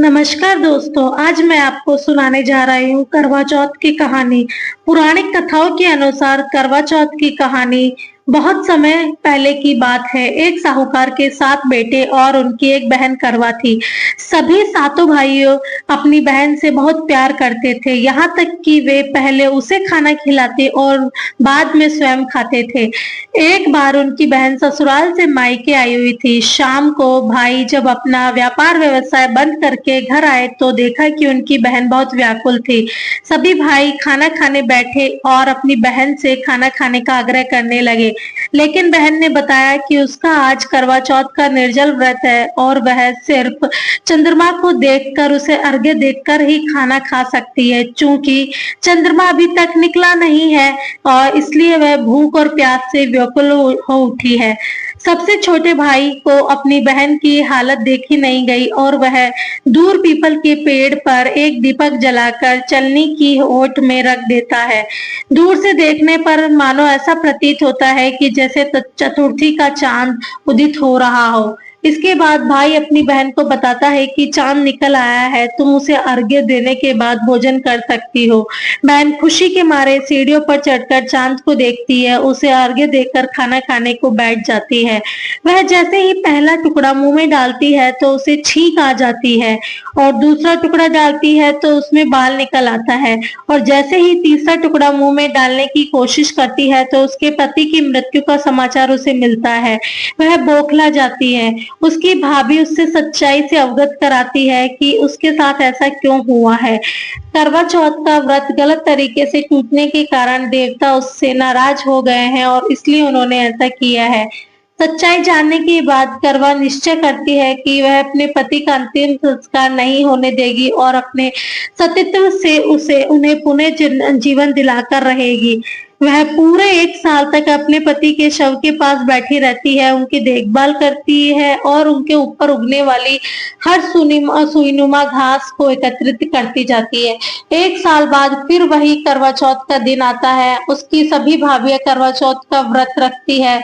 नमस्कार दोस्तों, आज मैं आपको सुनाने जा रही हूँ करवा चौथ की कहानी। पौराणिक कथाओं के अनुसार करवा चौथ की कहानी बहुत समय पहले की बात है। एक साहूकार के 7 बेटे और उनकी एक बहन करवा थी। सभी सातों भाइयों अपनी बहन से बहुत प्यार करते थे, यहाँ तक कि वे पहले उसे खाना खिलाते और बाद में स्वयं खाते थे। एक बार उनकी बहन ससुराल से मायके आई हुई थी। शाम को भाई जब अपना व्यापार व्यवसाय बंद करके घर आए तो देखा कि उनकी बहन बहुत व्याकुल थी। सभी भाई खाना खाने बैठे और अपनी बहन से खाना खाने का आग्रह करने लगे, लेकिन बहन ने बताया कि उसका आज करवा चौथ का निर्जल व्रत है और वह सिर्फ चंद्रमा को देखकर, उसे अर्घ्य देखकर ही खाना खा सकती है। चूंकि चंद्रमा अभी तक निकला नहीं है और इसलिए वह भूख और प्यास से व्याकुल हो उठी है। सबसे छोटे भाई को अपनी बहन की हालत देखी नहीं गई और वह दूर पीपल के पेड़ पर एक दीपक जलाकर चलनी की ओट में रख देता है। दूर से देखने पर मानो ऐसा प्रतीत होता है कि जैसे चतुर्थी का चांद उदित हो रहा हो। इसके बाद भाई अपनी बहन को बताता है कि चांद निकल आया है, तुम उसे अर्घ्य देने के बाद भोजन कर सकती हो। बहन खुशी के मारे सीढ़ियों पर चढ़कर चांद को देखती है, उसे अर्घ्य देकर खाना खाने को बैठ जाती है। वह जैसे ही पहला टुकड़ा मुंह में डालती है तो उसे छींक आ जाती है और दूसरा टुकड़ा डालती है तो उसमें बाल निकल आता है और जैसे ही तीसरा टुकड़ा मुंह में डालने की कोशिश करती है तो उसके पति की मृत्यु का समाचार उसे मिलता है। वह बौखला जाती है। उसकी भाभी उससे सच्चाई से अवगत कराती है कि उसके साथ ऐसा क्यों हुआ है। करवा चौथ का व्रत गलत तरीके से टूटने के कारण देवता उससे नाराज हो गए हैं और इसलिए उन्होंने ऐसा किया है। सच्चाई जानने के बाद करवा निश्चय करती है कि वह अपने पति का अंतिम संस्कार नहीं होने देगी और अपने सतीत्व से उन्हें पुनः जीवन दिलाकर रहेगी। वह पूरे 1 साल तक अपने पति के शव के पास बैठी रहती है, उनकी देखभाल करती है और उनके ऊपर उगने वाली हर सुईनुमा घास को एकत्रित करती जाती है। 1 साल बाद फिर वही करवा चौथ का दिन आता है। उसकी सभी भाभियां करवा चौथ का व्रत रखती है।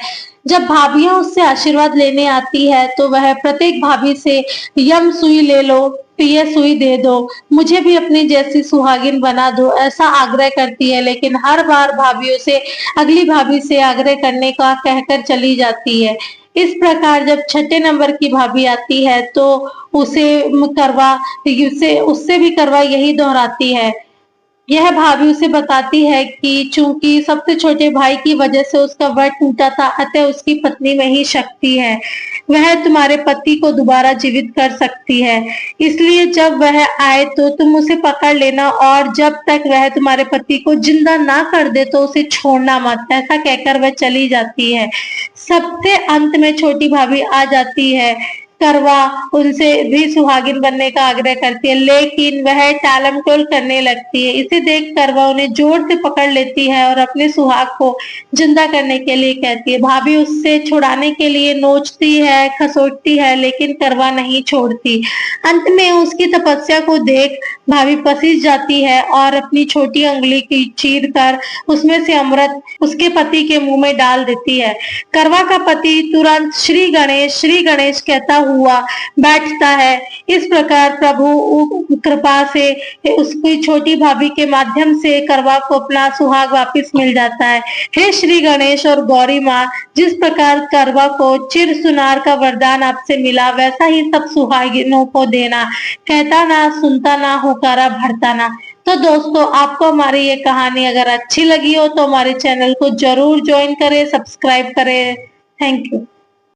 जब भाभियां उससे आशीर्वाद लेने आती है तो वह प्रत्येक भाभी से यम सुई ले लो, प्रिय सुई दे दो, मुझे भी अपनी जैसी सुहागिन बना दो, ऐसा आग्रह करती है। लेकिन हर बार भाभी उसे अगली भाभी से आग्रह करने का कहकर चली जाती है। इस प्रकार जब छठे नंबर की भाभी आती है तो उससे भी करवा यही दोहराती है। यह भाभी उसे बताती है कि चूंकि सबसे छोटे भाई की वजह से उसका व्रत टूटा था, अतः उसकी पत्नी में ही शक्ति है, वह तुम्हारे पति को दोबारा जीवित कर सकती है। इसलिए जब वह आए तो तुम उसे पकड़ लेना और जब तक वह तुम्हारे पति को जिंदा ना कर दे तो उसे छोड़ना मत। ऐसा कहकर वह चली जाती है। सबसे अंत में छोटी भाभी आ जाती है। करवा उनसे भी सुहागिन बनने का आग्रह करती है, लेकिन वह टालमटोल करने लगती है। इसे देख करवा उन्हें जोर से पकड़ लेती है और अपने सुहाग को जिंदा करने के लिए कहती है। भाभी उससे छुड़ाने के लिए नोचती है, खसोटती है, लेकिन करवा नहीं छोड़ती। अंत में उसकी तपस्या को देख भाभी पसीज जाती है और अपनी छोटी अंगुली की चीर कर उसमें से अमृत उसके पति के मुंह में डाल देती है। करवा का पति तुरंत श्री गणेश कहता हुआ बैठता है। इस प्रकार प्रभु कृपा से उसकी छोटी भाभी के माध्यम से करवा को अपना सुहाग वापस मिल जाता है। हे श्री गणेश और गौरी माँ, जिस प्रकार करवा को चिर सुनार का वरदान आपसे मिला, वैसा ही सब सुहागिनों को देना। कहता ना, सुनता ना, हुकारा भरता ना। तो दोस्तों, आपको हमारी ये कहानी अगर अच्छी लगी हो तो हमारे चैनल को जरूर ज्वाइन करें, सब्सक्राइब करें। Thank you.